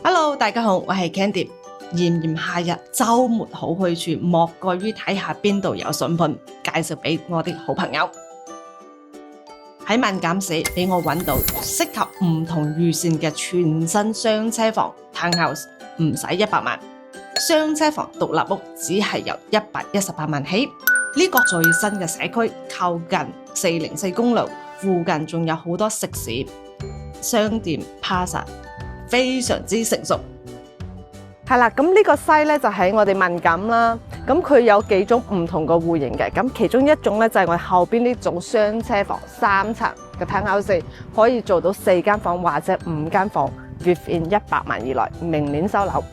Hello， 大家好，我係 Candy。炎炎夏日，周末好去處莫過於睇下邊度有筍盤，介紹俾我啲好朋友。喺萬錦市俾我揾到適合唔同預算嘅全新雙車房 townhouse， 唔使100萬，雙車房獨立屋只係由118萬起。呢個最新嘅社區靠近404公路，附近仲有好多食肆、商店、Plaza， 非常之成熟。係啦，咁呢個西咧就喺我哋萬錦啦。咁佢有幾種唔同嘅戶型嘅，咁其中一種咧就係我哋後邊呢種雙車房3層嘅 townhouse， 可以做到4間房或者5間房 ，within 100萬以內，明年收樓。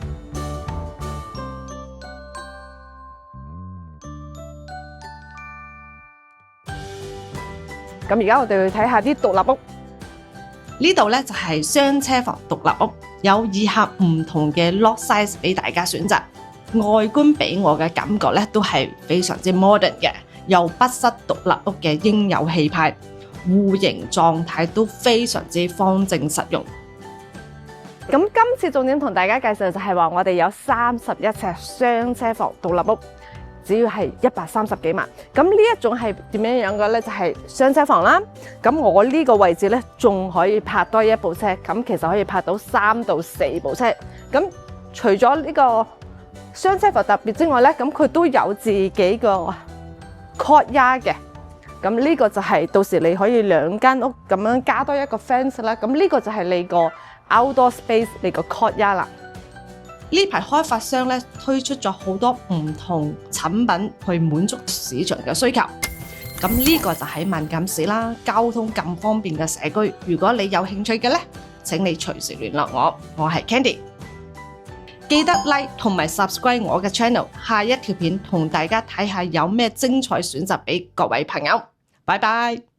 咁而家我哋去睇下啲獨立屋。呢度呢就係雙車房獨立屋，有以下唔同嘅 lot size 俾大家選擇。外觀俾我嘅感覺呢都係非常之 modern 嘅，又不失獨立屋嘅應有氣派。戶型狀態都非常之方正實用。咁今次重點同大家介紹就係話，我哋有31尺雙車房獨立屋，只要係130幾萬。咁呢一種係點樣樣嘅呢？就係雙車房啦。咁我呢個位置呢，仲可以泊多一部車，咁其實可以泊到3到4部車。咁除咗呢個雙車房特別之外呢，咁佢都有自己個 courtyard 嘅。咁呢個就係到時你可以2間屋咁樣加多一個 fence 啦。咁呢個就係你個 outdoor space， 你個 courtyard 啦。呢排開發商咧推出咗好多唔同產品去滿足市場嘅需求，咁呢個就喺萬錦市啦，交通咁方便嘅社區。如果你有興趣嘅呢，請你隨時聯絡我，我係 Candy。記得 like 同埋 subscribe 我嘅 channel， 下一條片同大家睇下有咩精彩選擇俾各位朋友。拜拜。